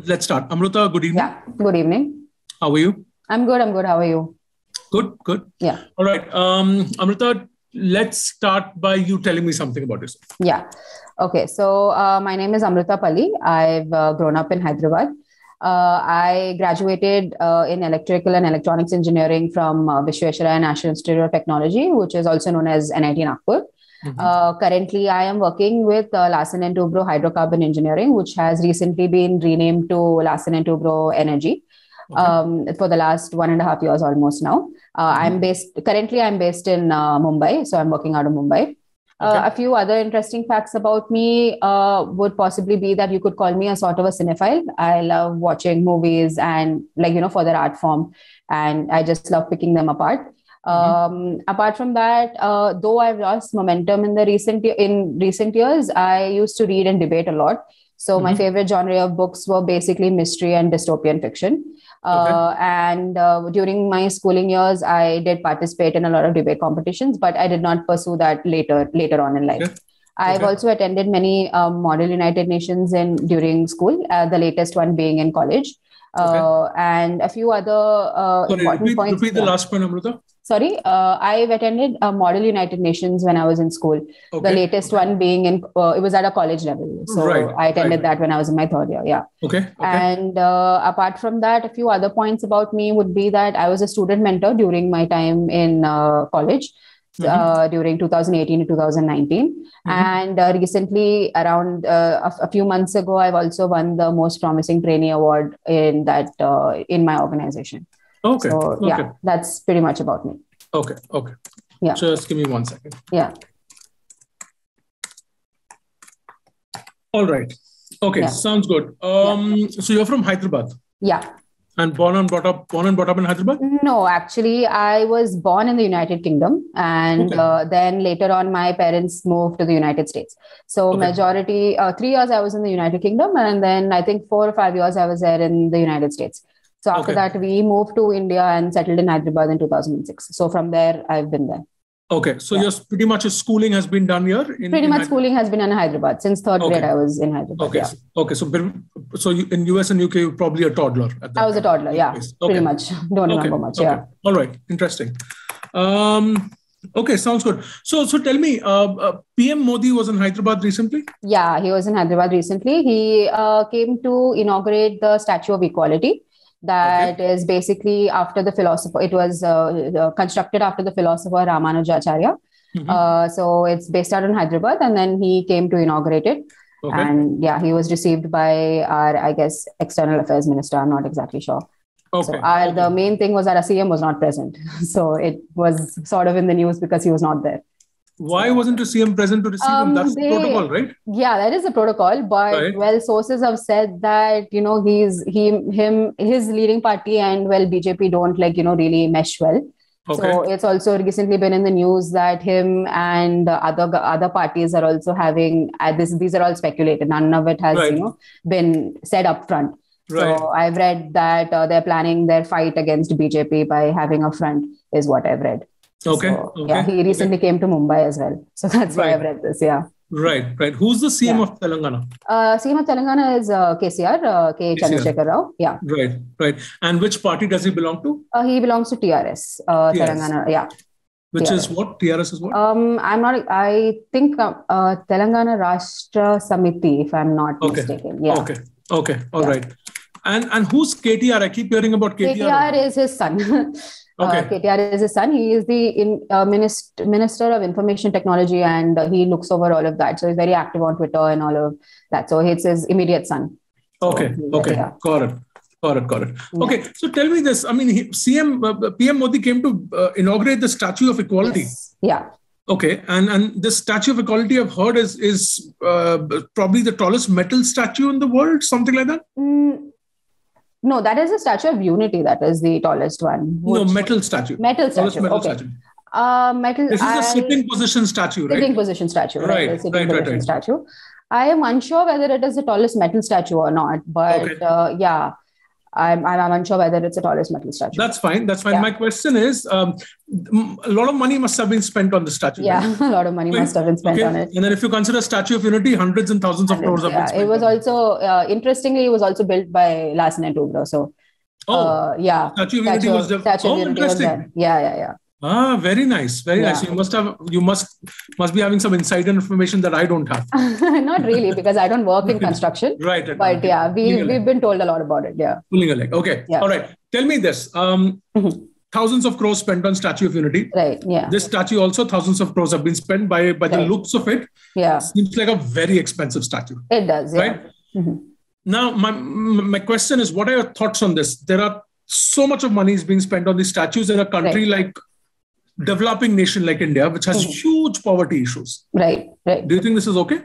Let's start. Amrutha, good evening. Yeah, good evening. How are you? I'm good. How are you? Good. Yeah. All right. Amrutha, let's start by you telling me something about yourself. Yeah. Okay. So my name is Amrutha Palli. I've grown up in Hyderabad. I graduated in electrical and electronics engineering from Visvesvaraya National Institute of Technology, which is also known as NIT Nagpur. Currently, I am working with Larsen & Toubro Hydrocarbon Engineering, which has recently been renamed to Larsen & Toubro Energy for the last 1.5 years almost now. I'm based in Mumbai, so I'm working out of Mumbai. A few other interesting facts about me would possibly be that you could call me a sort of a cinephile. I love watching movies and for their art form, and I just love picking them apart. Apart from that, though I've lost momentum in recent years, I used to read and debate a lot. So my favorite genre of books were basically mystery and dystopian fiction. And during my schooling years, I did participate in a lot of debate competitions, but I did not pursue that later on in life. I've also attended many Model United Nations during school, the latest one being in college. And a few other important points. Repeat the last point, Amrutha. Sorry, I've attended Model United Nations when I was in school. The latest one being it was at a college level. So I attended that when I was in my third year. Yeah. And apart from that, a few other points about me would be that I was a student mentor during my time in college. During 2018 to 2019. And recently, around a few months ago, I've also won the Most Promising Trainee Award in my organization. Yeah, that's pretty much about me. Okay. Yeah. Just give me 1 second. Yeah. All right. Okay, sounds good. So you're from Hyderabad? Yeah. And born and brought up in Hyderabad? No, actually, I was born in the United Kingdom, and then later on, my parents moved to the United States. So majority, 3 years I was in the United Kingdom, and then I think 4 or 5 years I was there in the United States. So after that, we moved to India and settled in Hyderabad in 2006. So from there, I've been there. Okay, so pretty much your schooling has been done here? Schooling has been in Hyderabad. Since third grade, I was in Hyderabad. So in US and UK, you're probably a toddler at that I was a toddler, pretty much. Don't remember much, All right, interesting. Okay, sounds good. So tell me, PM Modi was in Hyderabad recently? Yeah, he was in Hyderabad recently. He came to inaugurate the Statue of Equality. That is basically after the philosopher. It was constructed after the philosopher Ramanujacharya. So it's based out in Hyderabad, and then he came to inaugurate it. And he was received by our, I guess, External Affairs Minister. I'm not exactly sure. So the main thing was that our CM was not present. So it was sort of in the news because he was not there. Why wasn't the CM present to receive him? That's the protocol, right? Yeah, that is the protocol. But sources have said that his leading party and BJP don't really mesh well. So it's also recently been in the news that him and other parties are also having these are all speculated. None of it has been said up front. So I've read that they're planning their fight against BJP by having a front, is what I've read. Yeah, he recently came to Mumbai as well. So that's why I've read this, Right. Who's the CM of Telangana? CM of Telangana is KCR, K. Chandrasekhar Rao. Yeah. Right. And which party does he belong to? He belongs to TRS, Telangana, Which is what? TRS is what? I think Telangana Rashtra Samiti, if I'm not mistaken. Yeah. Okay. All right. And who's KTR? I keep hearing about KTR. KTR is his son. KTR is his son. He is the Minister of Information Technology, and he looks over all of that. So he's very active on Twitter and all of that. So it's his immediate son. Got it. Okay, so tell me this. I mean, PM Modi came to inaugurate the Statue of Equality. Yes. Yeah. Okay, and this Statue of Equality I've heard is probably the tallest metal statue in the world, something like that? No, that is a Statue of Unity. That is the tallest one. No, metal statue. Metal statue. This is a sitting position statue, right? Sitting position statue, right? Right. Statue. I am unsure whether it is the tallest metal statue or not, but I'm unsure whether it's the tallest metal statue. That's fine. That's fine. Yeah. My question is, a lot of money must have been spent on the statue. Yeah, right? A lot of money must have been spent on it. And then if you consider Statue of Unity, hundreds and thousands of crores have been spent. It was also, interestingly, it was also built by Larsen & Toubro. So, yeah. Statue of Unity was done. Yeah. Ah, very nice. Very nice. So you must be having some insider information that I don't have. Not really, because I don't work in construction. Right. But yeah, we've been told a lot about it. Yeah. Pulling a leg. Okay. Yeah. All right. Tell me this. Thousands of crores spent on Statue of Unity. Right. Yeah. This statue also, thousands of crores have been spent by the looks of it. Yeah. Seems like a very expensive statue. It does. Yeah. Right. Now, my question is, what are your thoughts on this? There are so much of money is being spent on these statues in a country like developing nation like India, which has huge poverty issues. Right. Do you think this is okay?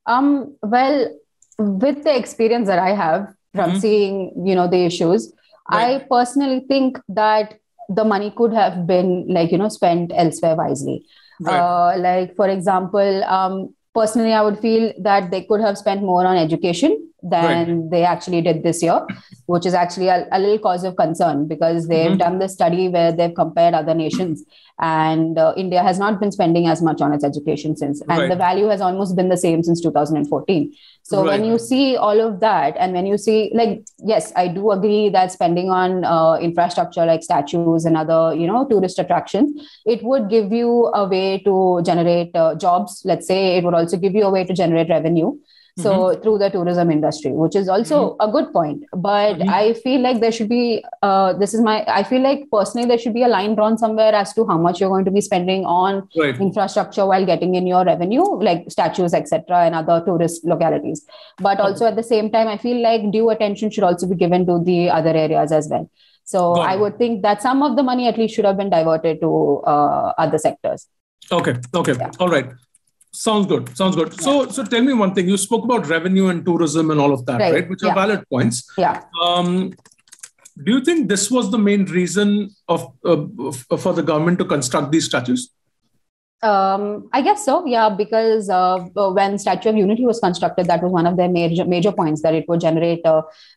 Well, with the experience that I have from seeing, the issues, I personally think that the money could have been spent elsewhere wisely. Like, for example, personally, I would feel that they could have spent more on education than they actually did this year, which is actually a little cause of concern, because they've done this study where they've compared other nations, and India has not been spending as much on its education since, and the value has almost been the same since 2014. So when you see all of that, and when you see, yes, I do agree that spending on infrastructure like statues and other, tourist attractions, it would give you a way to generate jobs. Let's say it would also give you a way to generate revenue. So through the tourism industry, which is also a good point. But I feel like there should be, I feel like personally, there should be a line drawn somewhere as to how much you're going to be spending on infrastructure while getting in your revenue, like statues, etc., and other tourist localities. But also at the same time, I feel like due attention should also be given to the other areas as well. So I would think that some of the money at least should have been diverted to other sectors. Okay. Yeah. All right. Sounds good. So tell me one thing. You spoke about revenue and tourism and all of that, right? Which are valid points. Yeah. Do you think this was the main reason for the government to construct these statues? I guess so. Yeah, because when Statue of Unity was constructed, that was one of their major points, that it would generate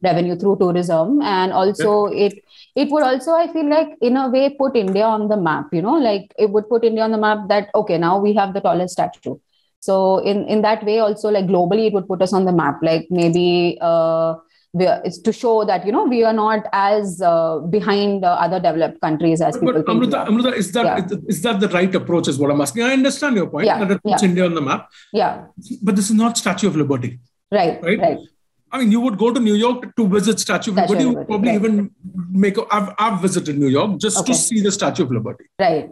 revenue through tourism, and also it would also, I feel like, in a way, put India on the map. It would put India on the map that now we have the tallest statue. So in that way, also, globally, it would put us on the map. Maybe it's to show that we are not as behind other developed countries as people think. Amrutha, is that the right approach? Is what I'm asking. I understand your point that it puts India on the map. Yeah, but this is not Statue of Liberty. Right. I mean, you would go to New York to visit Statue of Liberty. You would probably even I've visited New York just to see the Statue of Liberty. Right.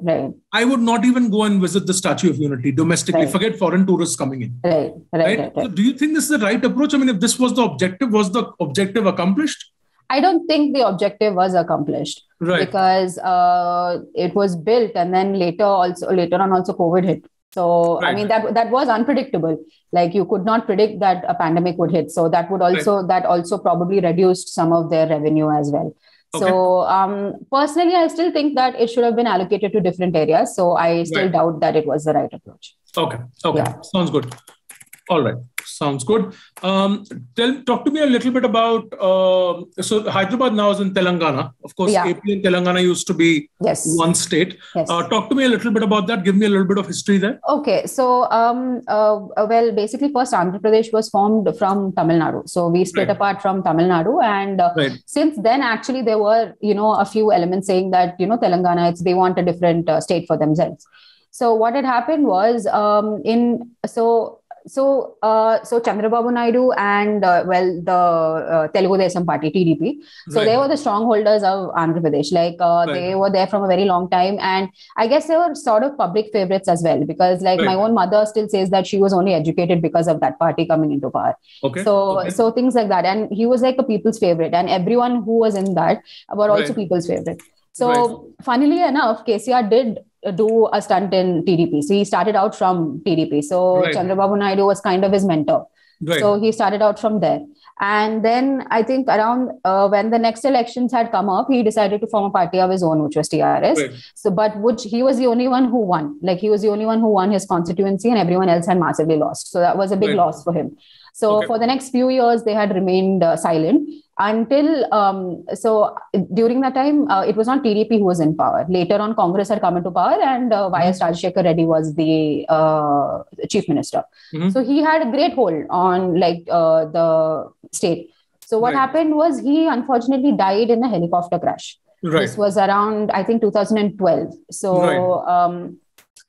I would not even go and visit the Statue of Unity domestically. Forget foreign tourists coming in. Right. So do you think this is the right approach? I mean, if this was the objective, was the objective accomplished? I don't think the objective was accomplished. Right. Because it was built, and then later on also COVID hit. So, I mean, that was unpredictable. You could not predict that a pandemic would hit. So that would also, that also probably reduced some of their revenue as well. Okay. So personally, I still think that it should have been allocated to different areas. So I still doubt that it was the right approach. Okay. Yeah. Sounds good. All right. Sounds good. Talk to me a little bit about, so Hyderabad now is in Telangana. Of course, AP and Telangana used to be one state. Yes. Talk to me a little bit about that. Give me a little bit of history there. Okay. So, well, basically first Andhra Pradesh was formed from Tamil Nadu. So we split apart from Tamil Nadu. And since then, actually, there were, a few elements saying that, Telangana, they want a different state for themselves. So what had happened was, So Chandrababu Naidu and the Telugu Desam Party, TDP. So they were the strongholders of Andhra Pradesh. They were there from a very long time, and I guess they were sort of public favorites as well, because my own mother still says that she was only educated because of that party coming into power. Okay. So things like that, and he was like a people's favorite, and everyone who was in that were also people's favorite. So funnily enough, KCR did do a stunt in TDP. So he started out from TDP. So Chandrababu Naidu was kind of his mentor. So he started out from there. And then I think around when the next elections had come up, he decided to form a party of his own, which was TRS. So, he was the only one who won. He was the only one who won his constituency, and everyone else had massively lost. So that was a big loss for him. So for the next few years, they had remained silent. until so during that time, it was not TDP who was in power. Later on, Congress had come into power, and Y.S. Rajashekar Reddy was the chief minister. So he had a great hold on the state. So what happened was he unfortunately died in a helicopter crash. This was around, I think, 2012. So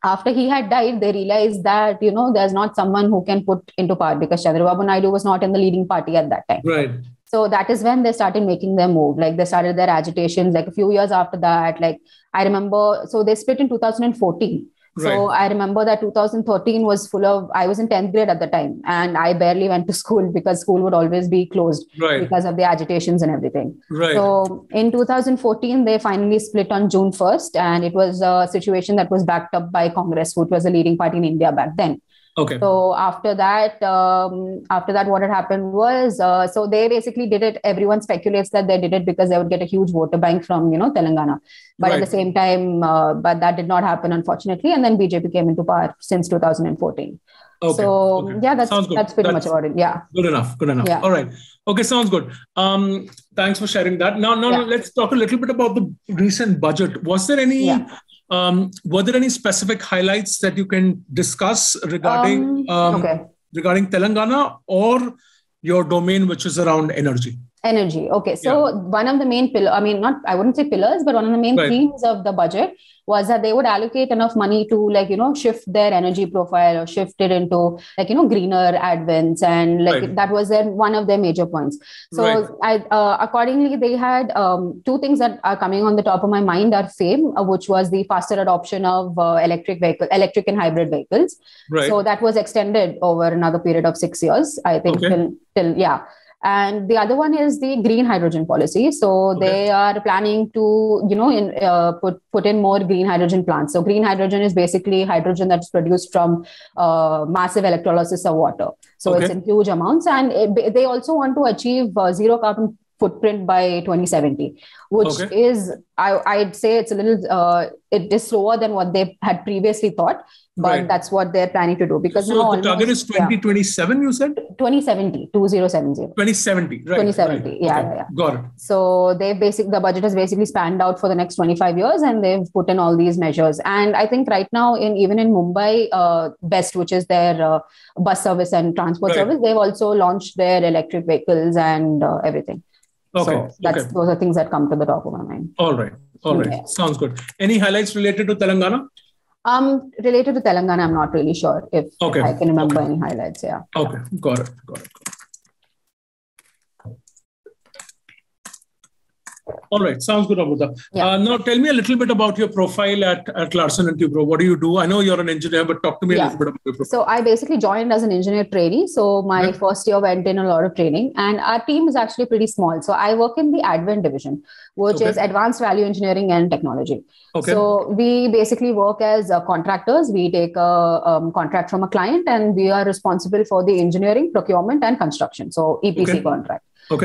after he had died, they realized that, there's not someone who can put into power, because Chandrababu Naidu was not in the leading party at that time. Right. So that is when they started making their move. Like they started their agitations, like a few years after that. Like I remember, so they split in 2014. So I remember that 2013 was full of, I was in 10th grade at the time, and I barely went to school because school would always be closed because of the agitations and everything. So in 2014, they finally split on June 1st, and it was a situation that was backed up by Congress, which was a leading party in India back then. So after that, what had happened was, so they basically did it. Everyone speculates that they did it because they would get a huge voter bank from, Telangana. But at the same time, but that did not happen, unfortunately. And then BJP came into power since 2014. Yeah, that's pretty much about it. Yeah. Good enough. Yeah. All right. Okay. Sounds good. Thanks for sharing that. Now, let's talk a little bit about the recent budget. Was there any... were there any specific highlights that you can discuss regarding regarding Telangana or your domain, which is around energy? Energy. Okay. So one of the main I wouldn't say pillars, but one of the main themes of the budget was that they would allocate enough money to shift their energy profile or shift it into greener advents, and that was one of their major points. So accordingly, they had two things that are coming on the top of my mind are FAME, which was the faster adoption of electric and hybrid vehicles. So that was extended over another period of 6 years, I think, till. And the other one is the green hydrogen policy. So they are planning to, put in more green hydrogen plants. So green hydrogen is basically hydrogen that's produced from massive electrolysis of water. So it's in huge amounts. And they also want to achieve zero carbon footprint by 2070, which is, I'd say it's a little, it is slower than what they had previously thought. But that's what they're planning to do. Because so the target is 2027, you said? 2070, 2070. 2070, right. 2070, yeah. Got it. So the budget has basically spanned out for the next 25 years, and they've put in all these measures. And I think right now, even in Mumbai, BEST, which is their bus service and transport service, they've also launched their electric vehicles and everything. So those are things that come to the top of my mind. All right. Yeah. Sounds good. Any highlights related to Telangana? Related to Telangana, I'm not really sure if I can remember any highlights. Yeah. Okay. Got it. All right. Sounds good, Amrutha. Now tell me a little bit about your profile at Larsen & Toubro. What do you do? I know you're an engineer, but talk to me a little bit about your profile. So I basically joined as an engineer trainee. So my first year went in a lot of training, and our team is actually pretty small. So I work in the Advent division, which is Advanced Value Engineering and Technology. So we basically work as contractors. We take a contract from a client, and we are responsible for the engineering, procurement, and construction. So EPC contract.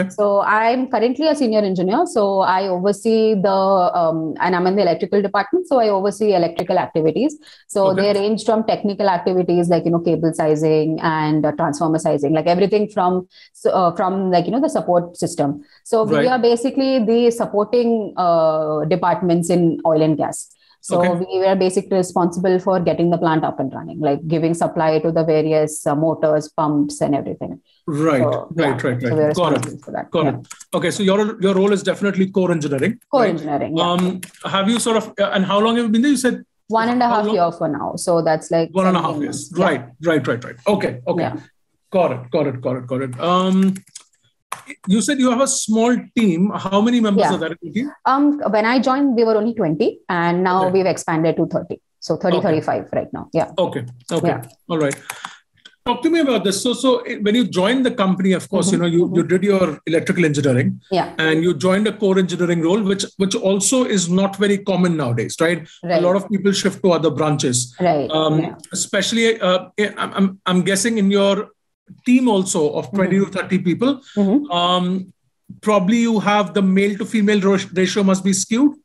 So I'm currently a senior engineer. So I oversee and I'm in the electrical department. So I oversee electrical activities. So they range from technical activities like, cable sizing and transformer sizing, like everything from the support system. So we are basically the supporting departments in oil and gas. So we were basically responsible for getting the plant up and running, like giving supply to the various motors, pumps, and everything. Right. So got it. Okay, so your role is definitely core engineering. Engineering. Have you and how long have you been there? You said 1.5 years for now. So that's like 1.5 years. Right. Okay. Yeah. Got it. You said you have a small team. How many members are there in the team? When I joined, we were only 20, and now we've expanded to 30. So 35 right now. Yeah. Okay. Yeah. All right. Talk to me about this. So when you joined the company, of course, you did your electrical engineering, and you joined a core engineering role, which also is not very common nowadays, right? A lot of people shift to other branches, right? Especially, I'm guessing in your team also of 20 to 30 people, probably you have the male to female ratio must be skewed.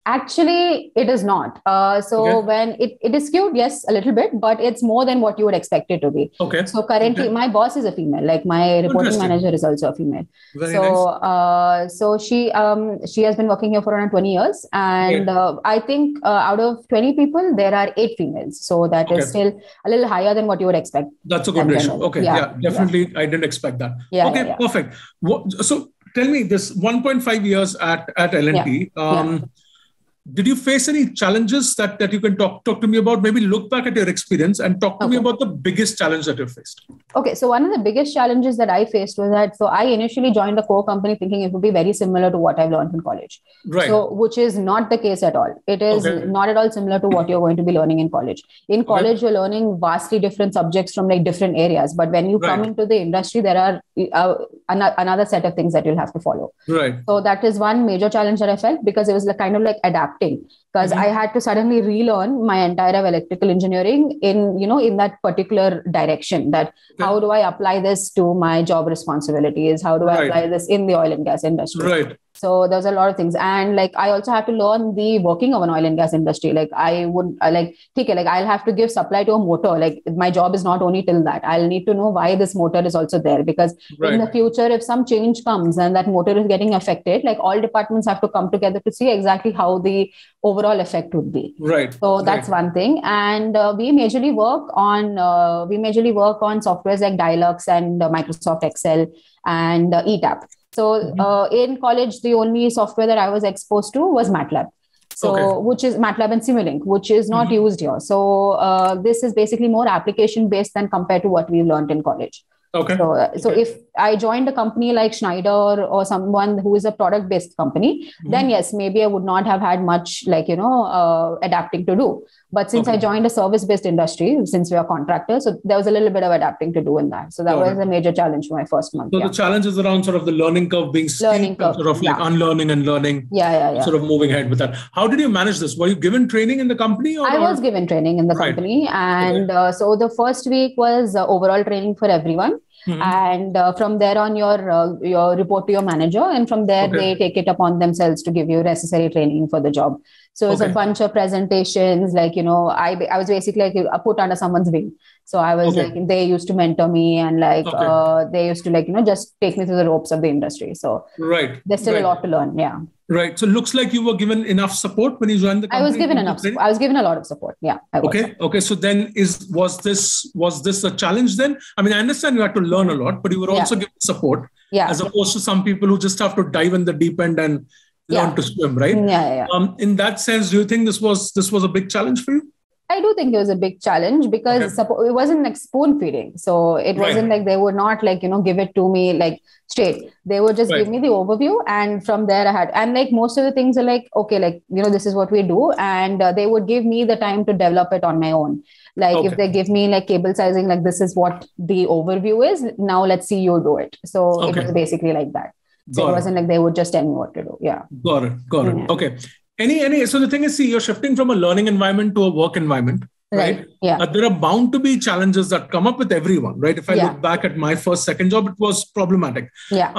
Actually, it is not. When it is skewed, yes, a little bit, but it's more than what you would expect it to be. Okay. So currently, my boss is a female. Like my reporting manager is also a female. Very nice. So she has been working here for around 20 years, and I think out of 20 people, there are 8 females. So that is still a little higher than what you would expect. That's a good ratio. Okay. Yeah, definitely. Yeah. I didn't expect that. Yeah, perfect. So tell me, this 1.5 years at L&T. Did you face any challenges that you can talk to me about? Maybe look back at your experience and talk to me about the biggest challenge that you faced. Okay. So one of the biggest challenges that I faced was that, so I initially joined the core company thinking it would be very similar to what I've learned in college. Right. So, which is not the case at all. It is not at all similar to what you're going to be learning in college. In college, you're learning vastly different subjects from like different areas. But when you come into the industry, there are another set of things that you'll have to follow. Right. So that is one major challenge that I felt, because it was like kind of like adapting. Because I had to suddenly relearn my entire electrical engineering in that particular direction. That how do I apply this to my job responsibilities? How do I apply this in the oil and gas industry? Right. So there's a lot of things. And like, I also have to learn the working of an oil and gas industry. Like I'll have to give supply to a motor. Like my job is not only till that. I'll need to know why this motor is also there, because in the future, if some change comes and that motor is getting affected, like all departments have to come together to see exactly how the overall effect would be. Right. So that's one thing. And we majorly work on softwares like Dialux and Microsoft Excel and ETAP. So in college, the only software that I was exposed to was MATLAB. So which is MATLAB and Simulink, which is not used here. So this is basically more application based than compared to what we learned in college. Okay. So if I joined a company like Schneider or someone who is a product based company, then yes, maybe I would not have had much adapting to do. But since I joined a service based industry, since we are contractors, so there was a little bit of adapting to do in that. So that was a major challenge for my first month. So the challenge is around sort of the learning curve being steep, and sort of like unlearning and learning. Sort of moving ahead with that. How did you manage this? Were you given training in the company? I was given training in the company. And so the first week was overall training for everyone. And from there on, your report to your manager, and from there they take it upon themselves to give you necessary training for the job. So it's a bunch of presentations. Like I was basically like put under someone's wing. So I was like, they used to mentor me, and they used to just take me through the ropes of the industry. So there's still a lot to learn. Yeah. Right. So it looks like you were given enough support when you joined the company. I was given enough. I was given a lot of support. Yeah. Okay. So then was this a challenge then? I mean, I understand you had to learn a lot, but you were also given support, as opposed to some people who just have to dive in the deep end and learn to swim, right? Yeah. In that sense, do you think this was a big challenge for you? I do think it was a big challenge, because it wasn't like spoon feeding. So it wasn't like they would not give it to me like straight. They would just give me the overview. And from there and like most of the things are like, this is what we do. And they would give me the time to develop it on my own. Like if they give me like cable sizing, like this is what the overview is. Now let's see you do it. So it was basically like that. So it wasn't like they would just tell me what to do. Yeah. Got it. Yeah. Okay. So the thing is, you're shifting from a learning environment to a work environment, right? Yeah. There are bound to be challenges that come up with everyone, right? If I look back at my second job, it was problematic. Yeah.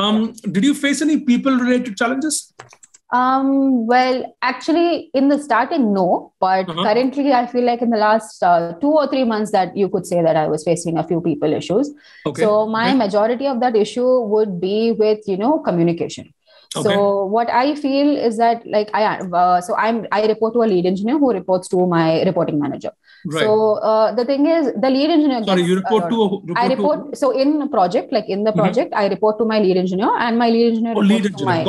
Did you face any people-related challenges? Well, actually, in the starting, no. But currently, I feel like in the last 2 or 3 months that you could say that I was facing a few people issues. So my majority of that issue would be with, communication. So what I feel is that I report to a lead engineer who reports to my reporting manager. Right. So the thing is, the lead engineer. So in a project, I report to my lead engineer, and my lead engineer reports to my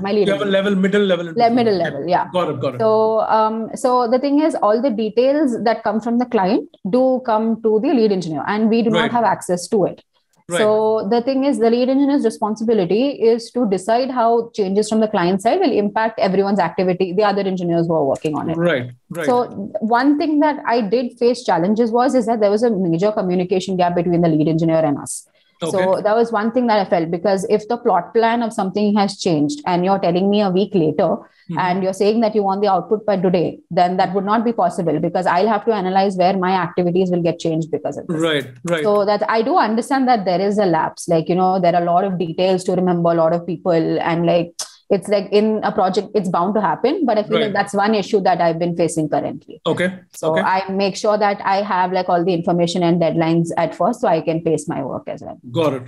my lead. You have a level, middle level. Middle level, yeah. Got it. So the thing is, all the details that come from the client do come to the lead engineer, and we do not have access to it. Right. So the thing is, the lead engineer's responsibility is to decide how changes from the client side will impact everyone's activity, the other engineers who are working on it. Right. So one thing that I did face challenges is that there was a major communication gap between the lead engineer and us. So that was one thing that I felt, because if the plot plan of something has changed and you're telling me a week later and you're saying that you want the output by today, then that would not be possible, because I'll have to analyze where my activities will get changed because of this. Right. So that I do understand that there is a lapse, there are a lot of details to remember, a lot of people, and it's like in a project, it's bound to happen. But I feel like that's one issue that I've been facing currently. Okay. So I make sure that I have like all the information and deadlines at first, so I can pace my work as well. Got it.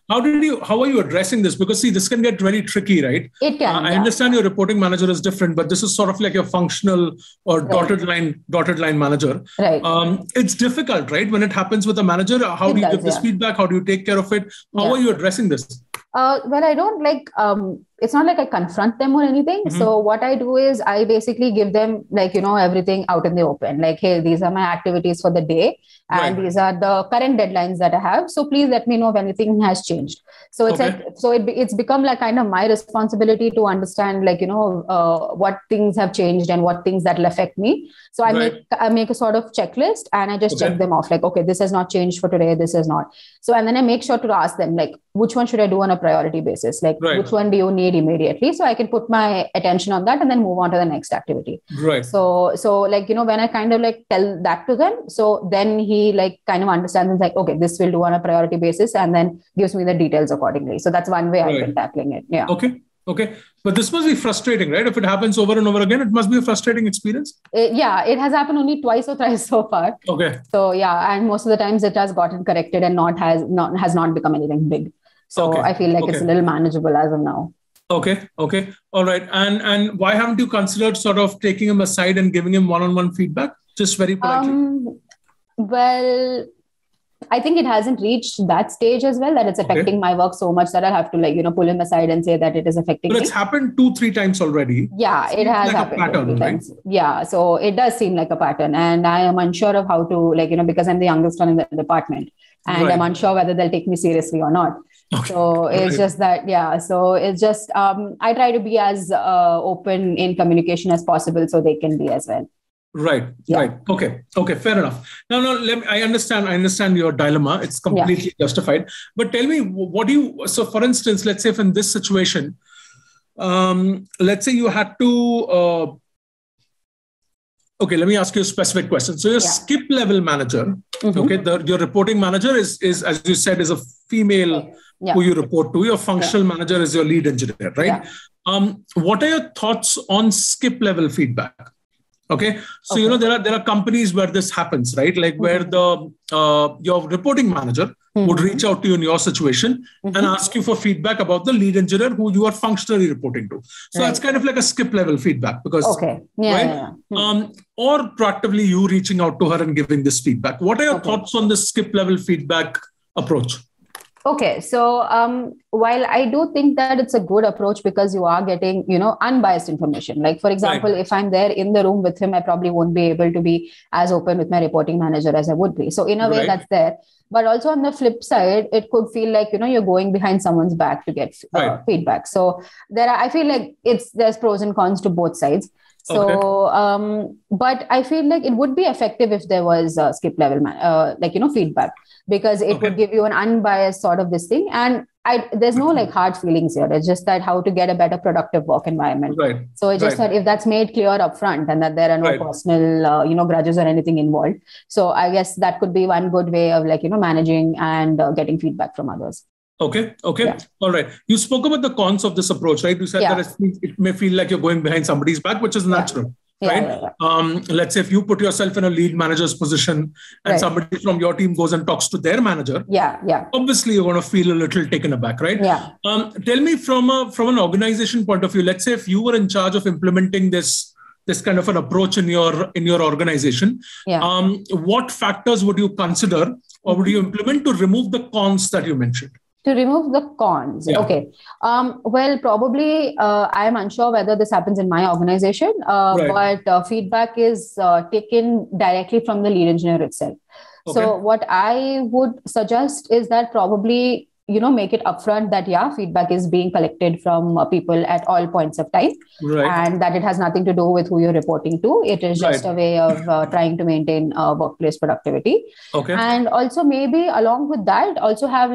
How are you addressing this? Because see, this can get very tricky, right? It can. I understand your reporting manager is different, but this is sort of like your functional or dotted line manager. Right. It's difficult, right? When it happens with a manager, how do you give this feedback? How do you take care of it? How are you addressing this? Well, I don't like, it's not like I confront them or anything. So what I do is I basically give them like, everything out in the open. Like, hey, these are my activities for the day. And these are the current deadlines that I have. So please let me know if anything has changed. So it's it's become like kind of my responsibility to understand, like, what things have changed and what things that will affect me. So I make a sort of checklist and I just check them off. Like, okay, this has not changed for today. This is not. So, and then I make sure to ask them, like, which one should I do on a priority basis? Like, which one do you need immediately? So I can put my attention on that and then move on to the next activity. Right. So like, when I kind of like tell that to them, so then he like kind of understands and like, okay, this will do on a priority basis, and then gives me the details accordingly. So that's one way I've been tackling it. Yeah. Okay. But this must be frustrating, right? If it happens over and over again, it must be a frustrating experience. It has happened only twice or thrice so far. Okay. So and most of the times it has gotten corrected and has not become anything big. So I feel like it's a little manageable as of now. Okay. All right. And why haven't you considered sort of taking him aside and giving him one-on-one feedback? Just very politely. Well, I think it hasn't reached that stage as well, that it's affecting my work so much that I'll have to like, pull him aside and say that it is affecting me. But it's happened 2-3 times already. Yeah, it has happened. A pattern, right? Yeah. So it does seem like a pattern, and I am unsure of how to like, because I'm the youngest one in the department, and I'm unsure whether they'll take me seriously or not. So it's just that, So it's just, I try to be as open in communication as possible so they can be as well. Right. Okay. Fair enough. Now, I understand your dilemma. It's completely justified. But tell me, so for instance, let's say if in this situation, let's say you had to, let me ask you a specific question. So your skip level manager, your reporting manager is, as you said, is a female who you report to. Your functional manager is your lead engineer, right? Yeah. What are your thoughts on skip level feedback? Okay. So, there are companies where this happens, right? Like where your reporting manager would reach out to you in your situation and ask you for feedback about the lead engineer who you are functionally reporting to. So that's kind of like a skip level feedback because, or proactively you reaching out to her and giving this feedback. What are your thoughts on this skip level feedback approach? Okay. So while I do think that it's a good approach because you are getting, unbiased information. Like, for example, if I'm there in the room with him, I probably won't be able to be as open with my reporting manager as I would be. So in a way that's there. But also on the flip side, it could feel like, you're going behind someone's back to get feedback. So I feel like there's pros and cons to both sides. So, but I feel like it would be effective if there was a skip level, feedback, because it would give you an unbiased sort of this thing. And there's no like hard feelings here. It's just that how to get a better productive work environment. Right. So it's just that if that's made clear up front and that there are no personal, grudges or anything involved. So I guess that could be one good way of managing and getting feedback from others. Okay. Yeah. All right. You spoke about the cons of this approach, right? You said that it may feel like you're going behind somebody's back, which is natural, right? Let's say if you put yourself in a lead manager's position and somebody from your team goes and talks to their manager, obviously you're going to feel a little taken aback, right? Yeah. Tell me from an organization point of view, let's say if you were in charge of implementing this kind of an approach in your organization, what factors would you consider or would you implement to remove the cons that you mentioned? To remove the cons. Yeah. Okay. Well, probably I'm unsure whether this happens in my organization, but feedback is taken directly from the lead engineer itself. Okay. So what I would suggest is that probably, make it upfront that, feedback is being collected from people at all points of time. Right. And that it has nothing to do with who you're reporting to. It is just a way of trying to maintain workplace productivity. Okay. And also maybe along with that, also have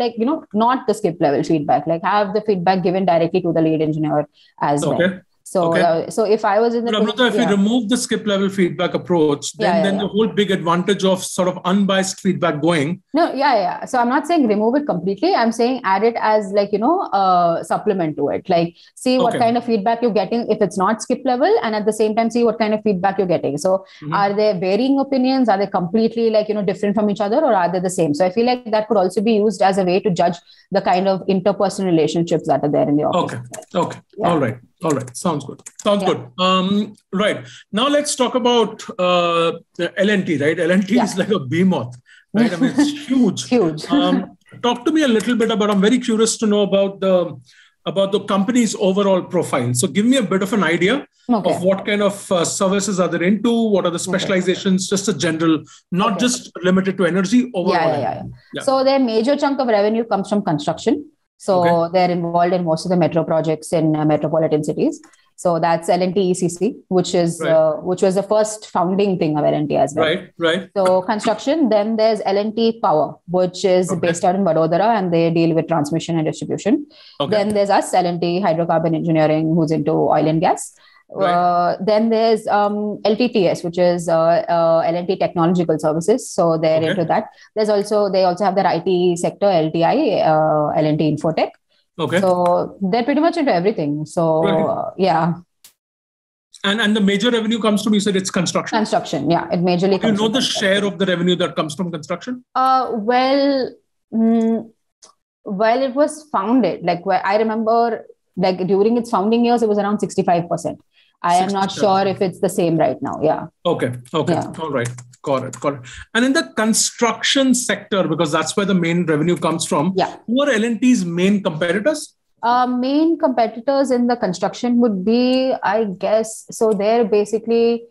not the skip level feedback, like have the feedback given directly to the lead engineer as well. So, so if I was in the Amrutha, if you remove the skip level feedback approach, then the whole big advantage of sort of unbiased feedback going. No, So I'm not saying remove it completely. I'm saying add it as like, supplement to it. Like see what kind of feedback you're getting if it's not skip level, and at the same time, see what kind of feedback you're getting. So are there varying opinions? Are they completely like, different from each other, or are they the same? So I feel like that could also be used as a way to judge the kind of interpersonal relationships that are there in the office. Okay. All right. Sounds good. Right. Now let's talk about L&T, right? L&T is like a behemoth, right? I mean, it's huge. Huge. Talk to me a little bit about, I'm very curious to know about the company's overall profile. So give me a bit of an idea of what kind of services are they into, what are the specializations, just a general, not just limited to energy, overall. So their major chunk of revenue comes from construction. So they're involved in most of the metro projects in metropolitan cities. So that's L&T ECC, which was the first founding thing of L&T as well. Right. So construction. Then there's L&T Power, which is based out in Vadodara, and they deal with transmission and distribution. Then there's us, L&T Hydrocarbon Engineering, who's into oil and gas. Then there's LTTS, which is L&T Technological Services. So they're into that. They also have their IT sector, LTI, L&T Infotech. So they're pretty much into everything. So And the major revenue comes from, you said it's construction. Construction, it majorly comes. Do you know the share of the revenue that comes from construction? Well, it was founded. Like I remember, like during its founding years, it was around 65%. I am not sure if it's the same right now. Okay. All right. Got it. And in the construction sector, because that's where the main revenue comes from, who are L&T's main competitors? Main competitors in the construction would be, I guess, so they're basically,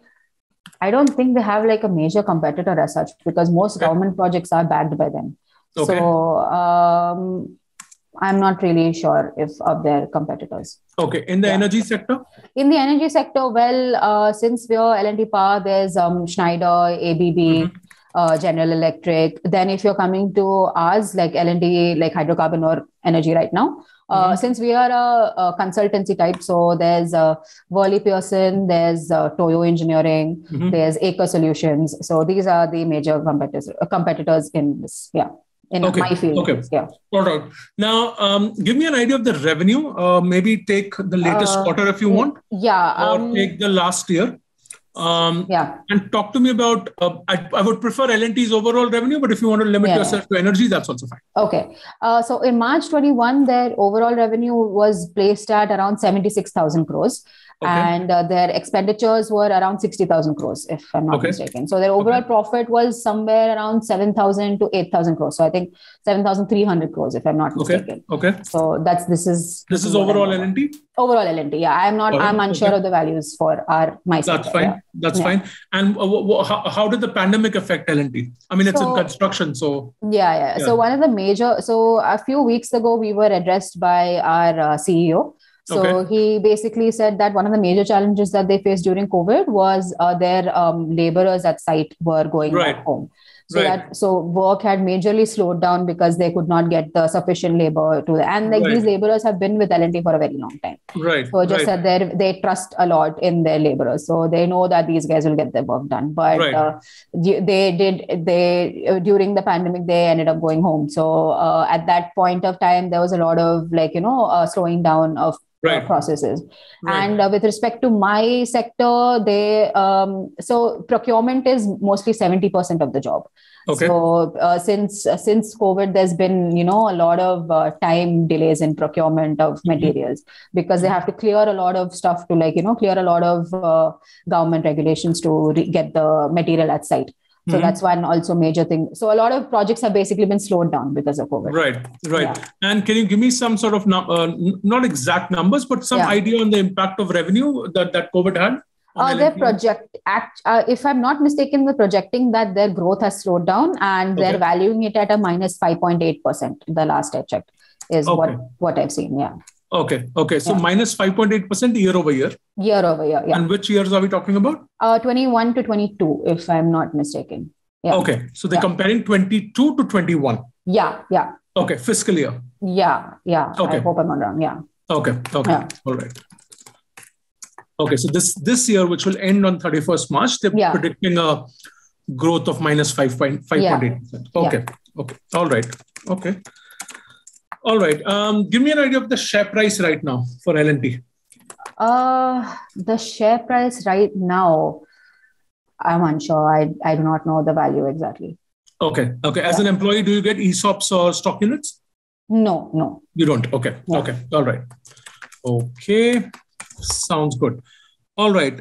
I don't think they have like a major competitor as such, because most government projects are backed by them. So I'm not really sure of their competitors. In the energy sector? In the energy sector, well, since we are L&T Power, there's Schneider, ABB, General Electric. Then if you're coming to ours, like L&T, like hydrocarbon or energy right now, since we are a consultancy type, so there's Worley Pearson, there's Toyo Engineering, there's Acre Solutions. So these are the major competitors in this. In my field. All right. Now, give me an idea of the revenue. Maybe take the latest quarter if you want. Or take the last year. And talk to me about, I would prefer L&T's overall revenue, but if you want to limit yourself to energy, that's also fine. So in March 21, their overall revenue was placed at around 76,000 crores. And their expenditures were around 60,000 crores, if I'm not mistaken. So their overall profit was somewhere around 7,000 to 8,000 crores. So I think 7,300 crores, if I'm not mistaken. So this is overall L&T? Overall L&T, I'm unsure of the values for my sector. That's fine. And how did the pandemic affect L&T? I mean, it's in construction, so. So one of the major, a few weeks ago, we were addressed by our CEO. So he basically said that one of the major challenges that they faced during COVID was their laborers at site were going back home. So work had majorly slowed down because they could not get the sufficient labor and these laborers have been with L&T for a very long time. So just said they trust a lot in their laborers. So they know that these guys will get their work done. But during the pandemic, they ended up going home. So at that point of time, there was a lot of slowing down of processes. And with respect to my sector, so procurement is mostly 70% of the job. So since COVID, there's been, a lot of time delays in procurement of materials because they have to clear a lot of stuff to clear a lot of government regulations to get the material at site. So that's one also major thing. So a lot of projects have basically been slowed down because of COVID. Right. And can you give me some sort of, not exact numbers, but some idea on the impact of revenue that COVID had? If I'm not mistaken, they're projecting that their growth has slowed down and they're valuing it at a minus 5.8%. The last I checked is what I've seen. So minus 5.8% year over year. And which years are we talking about? 21 to 22, if I'm not mistaken. So they're comparing 22 to 21. Fiscal year. I hope I'm not wrong. All right. Okay. So this year, which will end on 31st March, they're predicting a growth of minus 5.8%. Okay. Okay. All right. Okay. All right. Give me an idea of the share price right now for L&T. The share price right now, I'm unsure. I do not know the value exactly. Okay. Okay. As an employee, do you get ESOPs or stock units? No. You don't? Okay. Yeah. Okay. All right. Okay. Sounds good. All right.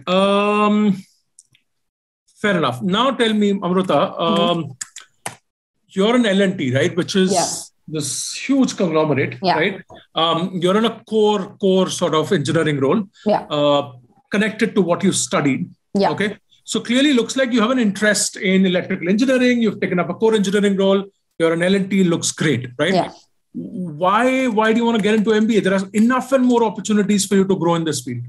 Fair enough. Now tell me, Amrutha, you're an L&T, right? Which is this huge conglomerate, right? You're in a core sort of engineering role, connected to what you studied. Yeah. Okay. So clearly looks like you have an interest in electrical engineering. You've taken up a core engineering role. You're an L&T, looks great, right? Yeah. Why do you want to get into MBA? There are enough and more opportunities for you to grow in this field.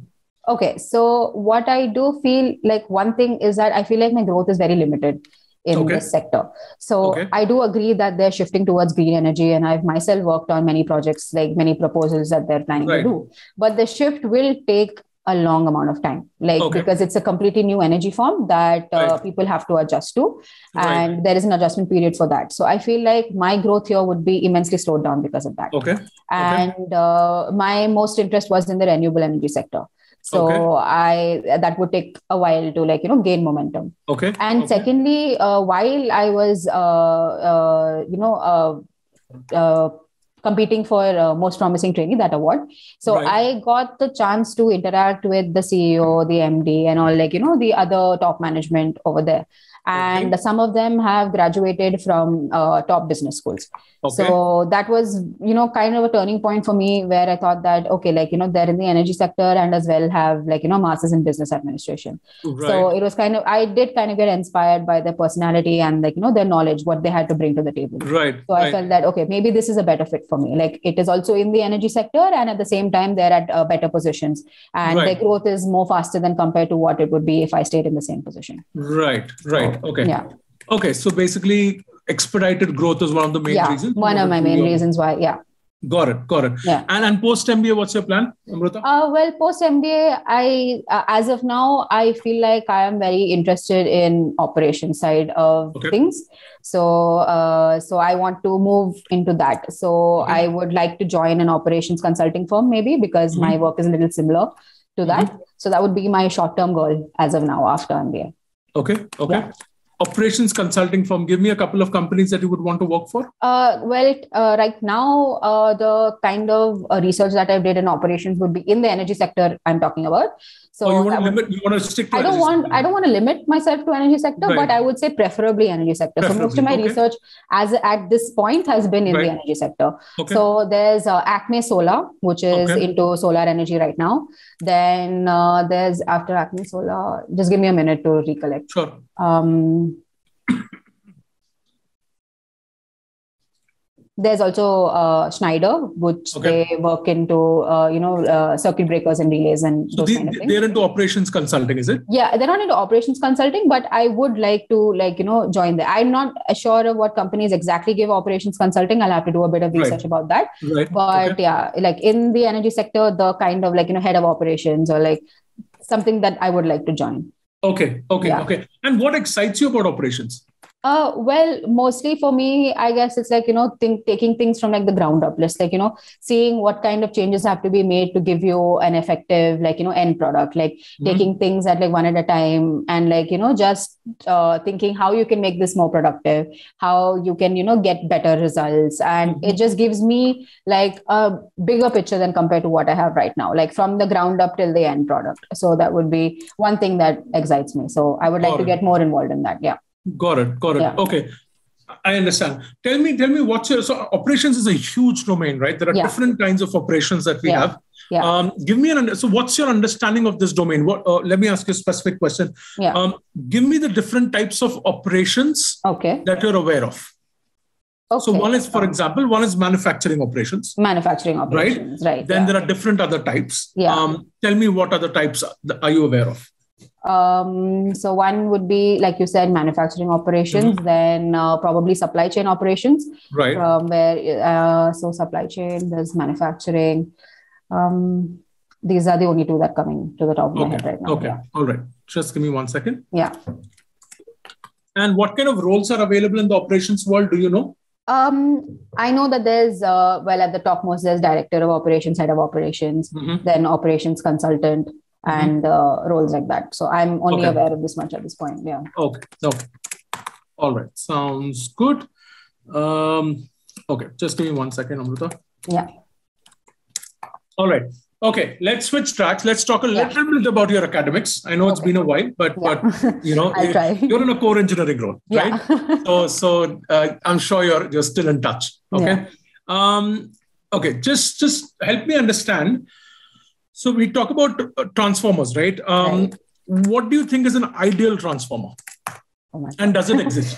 Okay. So what I do feel like, one thing is that I feel like my growth is very limited in this sector. So I do agree that they're shifting towards green energy, and I've myself worked on many projects, like many proposals that they're planning to do. But the shift will take a long amount of time, because it's a completely new energy form that people have to adjust to, and there is an adjustment period for that. So I feel like my growth here would be immensely slowed down because of that. And my most interest was in the renewable energy sector. So that would take a while to gain momentum. And secondly, while I was competing for most promising trainee, that award, so I got the chance to interact with the CEO, the MD, and all the other top management over there. And some of them have graduated from top business schools. So that was, kind of a turning point for me, where I thought that, they're in the energy sector and as well have masters in business administration. So it was I did kind of get inspired by their personality and their knowledge, what they had to bring to the table. So I felt that, maybe this is a better fit for me. It is also in the energy sector, and at the same time, they're at better positions, and their growth is more faster than compared to what it would be if I stayed in the same position. Okay. Yeah. Okay. So basically, expedited growth is one of the main reasons. One of my main reasons why. Yeah. Got it. Yeah. And post MBA, what's your plan, Amrutha? Well, post MBA, I as of now, I feel like I am very interested in operation side of things. So I want to move into that. So I would like to join an operations consulting firm, maybe, because my work is a little similar to that. So that would be my short-term goal as of now after MBA. Okay. Yeah. Operations consulting firm. Give me a couple of companies that you would want to work for. Right now, the kind of research that I did in operations would be in the energy sector I'm talking about. So you want to stick to I don't want to limit myself to energy sector, but I would say preferably energy sector. So most of my research at this point has been in the energy sector. So there's Acme Solar, which is into solar energy right now. Then there's, after Acme Solar, just give me a minute to recollect. Sure. There's also Schneider, which they work into, circuit breakers and relays and those kind of things. They're into operations consulting, is it? Yeah, they're not into operations consulting, but I would like to, join there. I'm not sure of what companies exactly give operations consulting. I'll have to do a bit of research about that. But in the energy sector, the kind of head of operations or something that I would like to join. Okay. And what excites you about operations? Well, mostly for me, I guess it's taking things from the ground up. Just seeing what kind of changes have to be made to give you an effective end product. Taking things at one at a time, and just thinking how you can make this more productive, how you can get better results, and it just gives me a bigger picture than compared to what I have right now, from the ground up till the end product. So that would be one thing that excites me. So I would like to get more involved in that. Yeah. Got it. Yeah. Okay. I understand. Tell me so operations is a huge domain, right? There are different kinds of operations that we have. Yeah. Give me so what's your understanding of this domain? Let me ask you a specific question. Yeah. Give me the different types of operations that you're aware of. So one is, for example, manufacturing operations. Right. Then there are different other types. Yeah. Tell me what other types are you aware of? So one would be, like you said, manufacturing operations, then probably supply chain operations, right? Where so supply chain, there's manufacturing. these are the only two that coming to the top of my head right now. Okay. Yeah. All right. Just give me 1 second. Yeah. And what kind of roles are available in the operations world? Do you know? I know that there's, at the topmost, there's director of operations, head of operations, then operations consultant, and roles like that. So I'm only aware of this much at this point. Yeah. Okay. All right. Sounds good. Okay. Just give me 1 second, Amrutha. Yeah. All right. Okay. Let's switch tracks. Let's talk a little bit about your academics. I know it's been a while, but I'll try. You're in a core engineering role, right? Yeah. So I'm sure you're still in touch. Okay. Yeah. Okay. Just help me understand. So we talk about transformers, right? What do you think is an ideal transformer? And does it exist?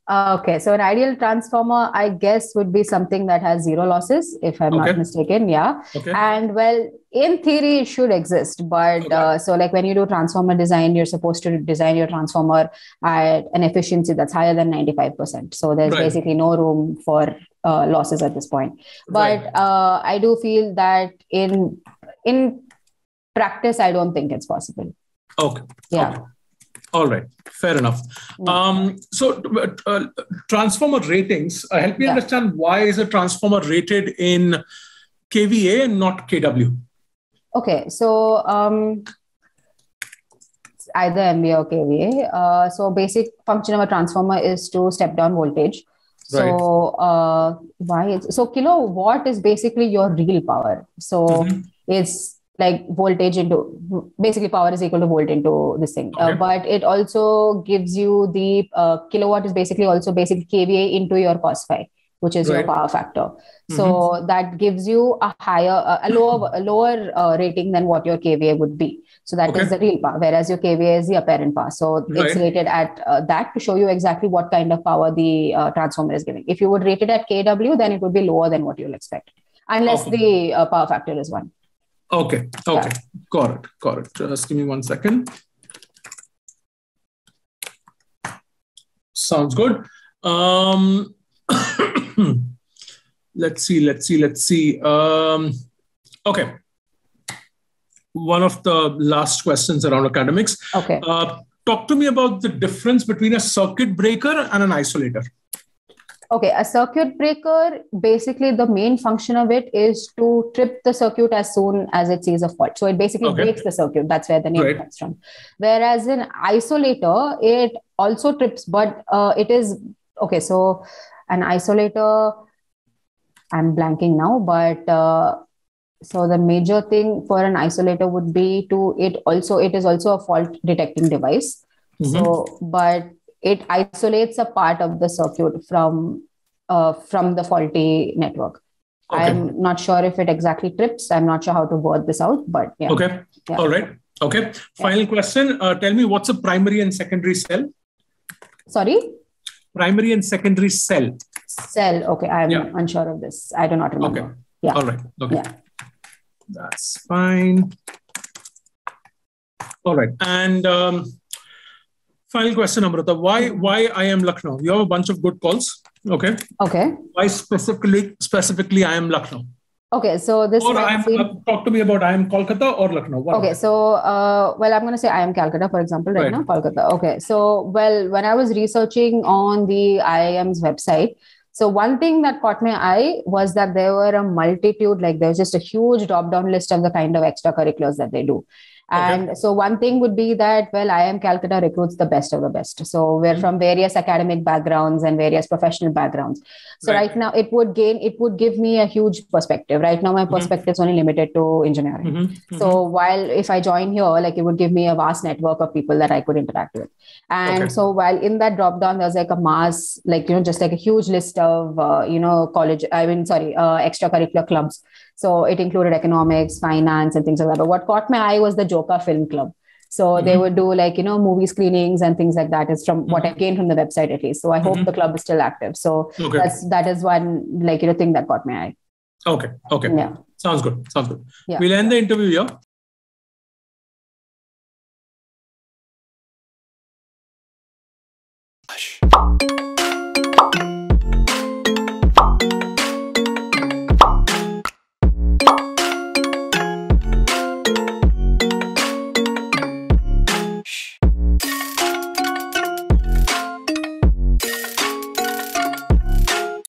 Okay, so an ideal transformer, I guess, would be something that has zero losses, if I'm not mistaken. Yeah. Okay. And well, in theory, it should exist. But so like when you do transformer design, you're supposed to design your transformer at an efficiency that's higher than 95%. So there's basically no room for losses at this point. But I do feel that in practice, I don't think it's possible. Okay. Yeah. Okay. All right. Fair enough. So transformer ratings, help me understand, why is a transformer rated in kVA and not kW? Okay. So it's either MVA or kVA. So basic function of a transformer is to step down voltage. So so kilowatt is basically your real power. So it's like voltage into, basically power is equal to volt into this thing. But it also gives you the kilowatt is basically also basic kVA into your cos phi, which is your power factor. So that gives you a higher, a lower rating than what your kVA would be. So that is the real power, whereas your kVA is the apparent power. So it's rated at that to show you exactly what kind of power the transformer is giving. If you would rate it at kW, then it would be lower than what you'll expect, unless the power factor is 1. Okay. Got it. Just give me 1 second. Sounds good. Let's see. Okay. One of the last questions around academics. Okay. Talk to me about the difference between a circuit breaker and an isolator. Okay, a circuit breaker, basically the main function of it is to trip the circuit as soon as it sees a fault. So it basically breaks the circuit. That's where the name comes from. Whereas an isolator, it also trips, but it is, so an isolator, I'm blanking now, but so the major thing for an isolator would be it is also a fault detecting device. So, but it isolates a part of the circuit from the faulty network. I'm not sure if it exactly trips. I'm not sure how to word this out, but yeah. Okay. Yeah. All right. Okay. Final question. Tell me, what's a primary and secondary cell? Sorry? Primary and secondary cell. Cell. Okay. I'm unsure of this. I do not remember. Okay. Yeah. All right. Okay. Yeah. That's fine. All right. And final question, Amrutha. Why IIM Lucknow? You have a bunch of good calls. Okay. Why specifically IIM Lucknow? Okay, so this. Or talk to me about IIM Kolkata or Lucknow. Okay, so I'm going to say IIM Calcutta, for example, right now, Kolkata. Okay, so when I was researching on the IIM's website, so one thing that caught my eye was that there were a multitude, like there was just a huge drop-down list of the kind of extracurriculars that they do. And so one thing would be that, IIM Calcutta recruits the best of the best. So we're from various academic backgrounds and various professional backgrounds. So right now it would give me a huge perspective. Right now, my perspective is only limited to engineering. So while if I join here, it would give me a vast network of people that I could interact with. And so while in that drop down, there's a mass, just a huge list of, extracurricular clubs. So it included economics, finance, and things like that. But what caught my eye was the Joka Film Club. So they would do movie screenings and things like that. Is from what I gained from the website at least. So I hope the club is still active. So that is one thing that caught my eye. Okay. Yeah. Sounds good. Yeah. We'll end the interview here.